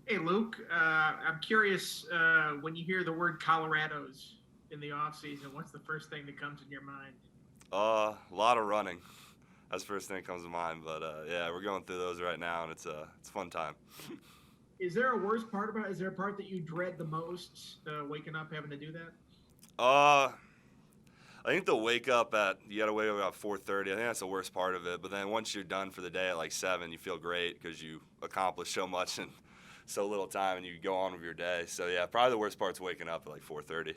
Hey, Luke. I'm curious when you hear the word Colorados in the off season, what's the first thing that comes in your mind? A lot of running. That's the first thing that comes to mind. But yeah, we're going through those right now, and it's a fun time. Is there a worst part about it? Is there a part that you dread the most, waking up having to do that? Uh, I think the wake up at you got to wake up at 4:30. I think that's the worst part of it. But then once you're done for the day at like 7, you feel great because you accomplished so much in so little time, and you go on with your day. So yeah, probably the worst part's waking up at like 4:30.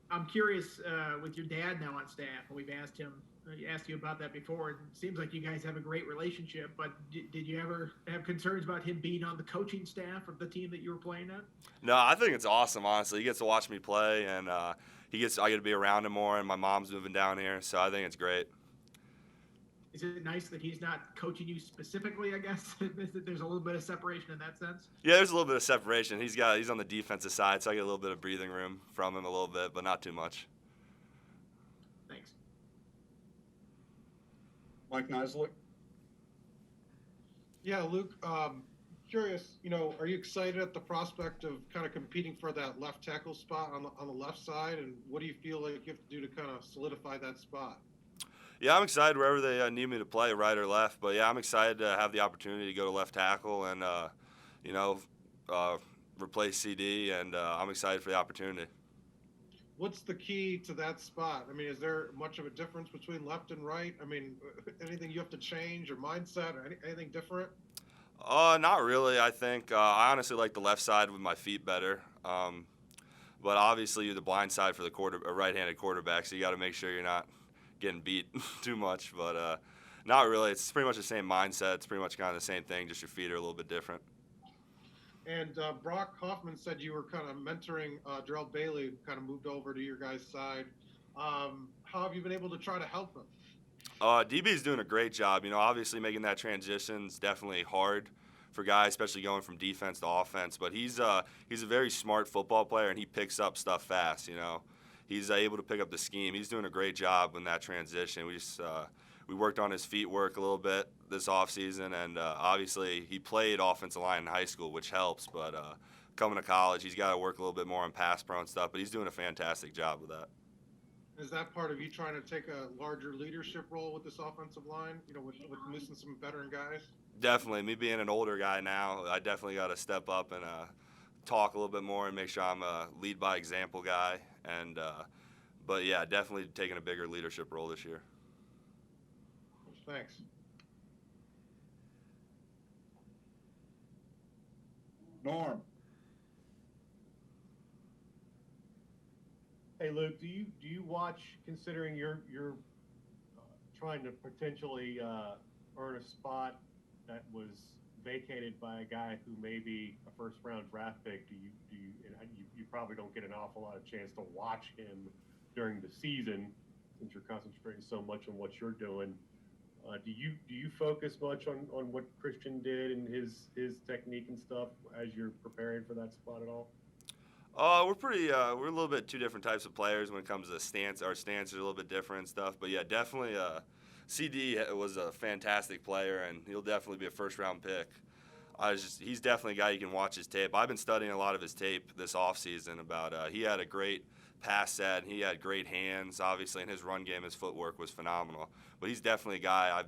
I'm curious with your dad now on staff, and we've asked you about that before. It seems like you guys have a great relationship, but did you ever have concerns about him being on the coaching staff of the team that you were playing at? No, I think it's awesome. Honestly, he gets to watch me play, and I get to be around him more. And my mom's moving down here, so I think it's great. Is it nice that he's not coaching you specifically? I guess there's a little bit of separation in that sense. Yeah, there's a little bit of separation. He's on the defensive side, so I get a little bit of breathing room from him a little bit, but not too much. Thanks. Mike Nisley. Yeah, Luke, curious, are you excited at the prospect of kind of competing for that left tackle spot on the left side? And what do you feel like you have to do to kind of solidify that spot? Yeah, I'm excited wherever they need me to play, right or left. But yeah, I'm excited to have the opportunity to go to left tackle and you know replace CD, and I'm excited for the opportunity. What's the key to that spot? I mean, is there much of a difference between left and right? I mean, anything you have to change or mindset or anything different? Not really. I think I honestly like the left side with my feet better. But obviously, you're the blind side for the right-handed quarterback, so you got to make sure you're not getting beat too much. But not really. It's pretty much the same mindset. It's pretty much kind of the same thing. Just your feet are a little bit different. And Brock Hoffman said you were kind of mentoring Gerald Bailey, who kind of moved over to your guys' side. How have you been able to try to help him? DB is doing a great job. Obviously making that transition is definitely hard for guys, especially going from defense to offense. But he's a very smart football player, and he picks up stuff fast. He's able to pick up the scheme. He's doing a great job in that transition. We worked on his feet work a little bit this offseason, and obviously he played offensive line in high school, which helps. But coming to college, he's got to work a little bit more on pass pro and stuff. But he's doing a fantastic job with that. Is that part of you trying to take a larger leadership role with this offensive line? With missing some veteran guys. Definitely, me being an older guy now, I definitely got to step up and talk a little bit more and make sure I'm a lead by example guy. And but yeah, definitely taking a bigger leadership role this year. Thanks. Norm. Hey Luke, do you watch, considering you're trying to potentially earn a spot that was vacated by a guy who may be a first round draft pick? You probably don't get an awful lot of chance to watch him during the season since you're concentrating so much on what you're doing. Do you focus much on what Christian did and his technique and stuff as you're preparing for that spot at all? We're a little bit two different types of players when it comes to stance. Our stance is a little bit different and stuff. But yeah, definitely CD was a fantastic player, and he'll definitely be a first-round pick. He's definitely a guy you can watch his tape. I've been studying a lot of his tape this offseason about he had a great pass set, and he had great hands, obviously, and his run game, his footwork was phenomenal. But he's definitely a guy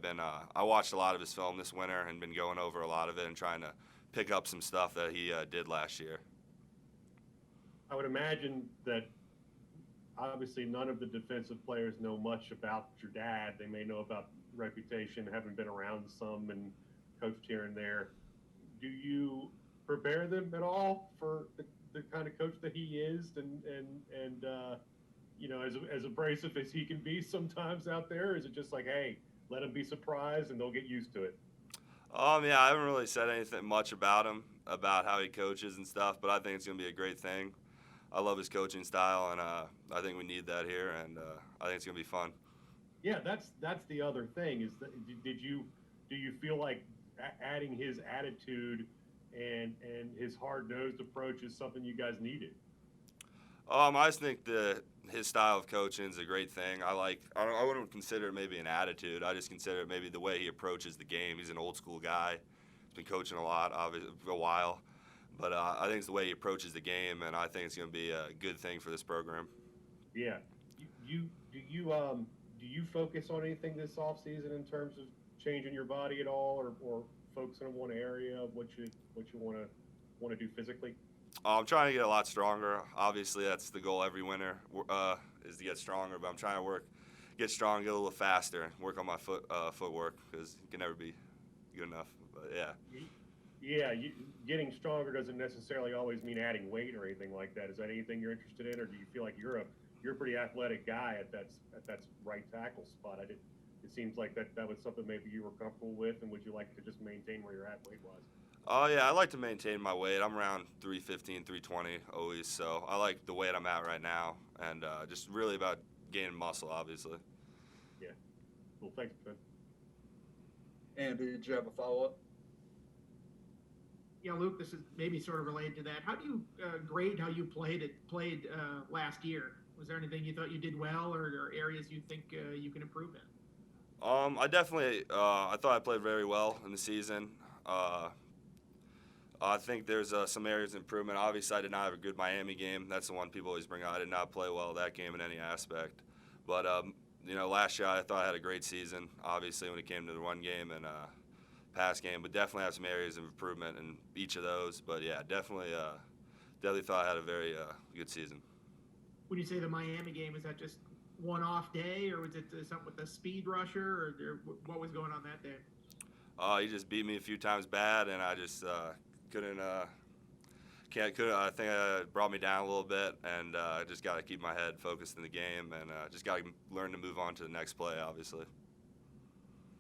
I watched a lot of his film this winter and been going over a lot of it and trying to pick up some stuff that he did last year. I would imagine that obviously none of the defensive players know much about your dad. They may know about reputation, having been around some and coached here and there. Do you prepare them at all for the kind of coach that he is and as abrasive as he can be sometimes out there? Is it just like, hey, let him be surprised and they'll get used to it? Yeah, I haven't really said anything much about him, about how he coaches and stuff, but I think it's going to be a great thing. I love his coaching style, and I think we need that here, and I think it's going to be fun. Yeah, that's the other thing is that do you feel like adding his attitude and his hard-nosed approach is something you guys needed? I just think his style of coaching is a great thing. I wouldn't consider it maybe an attitude. I just consider it maybe the way he approaches the game. He's an old school guy. He's been coaching a lot, obviously, for a while. But I think it's the way he approaches the game, and I think it's going to be a good thing for this program. Yeah. Do you focus on anything this off season in terms of changing your body at all, or focusing on one area of what you want to do physically? I'm trying to get a lot stronger. Obviously, that's the goal every winter is to get stronger. But I'm trying to get strong, get a little faster, and work on my footwork because you can never be good enough. But yeah. Yeah, getting stronger doesn't necessarily always mean adding weight or anything like that. Is that anything you're interested in, or do you feel like you're a pretty athletic guy at that right tackle spot? It seems like that was something maybe you were comfortable with, and would you like to just maintain where you're at weight-wise? Oh, yeah, I like to maintain my weight. I'm around 315, 320 always, so I like the weight I'm at right now, and just really about gaining muscle, obviously. Yeah. Well, thanks, Ben. Andy, did you have a follow-up? Yeah, Luke, this is maybe sort of related to that. How do you grade how you played last year? Was there anything you thought you did well, or areas you think you can improve in? I definitely I thought I played very well in the season. I think there's some areas of improvement. Obviously, I did not have a good Miami game. That's the one people always bring up. I did not play well that game in any aspect. But, last year I thought I had a great season, obviously, when it came to the run game and pass game. But definitely have some areas of improvement in each of those. But, yeah, definitely thought I had a very good season. When you say the Miami game, is that just one-off day, or was it something with the speed rusher, or what was going on that day? He just beat me a few times bad, and I just couldn't. I think it brought me down a little bit, and just got to keep my head focused in the game, and just got to learn to move on to the next play, obviously.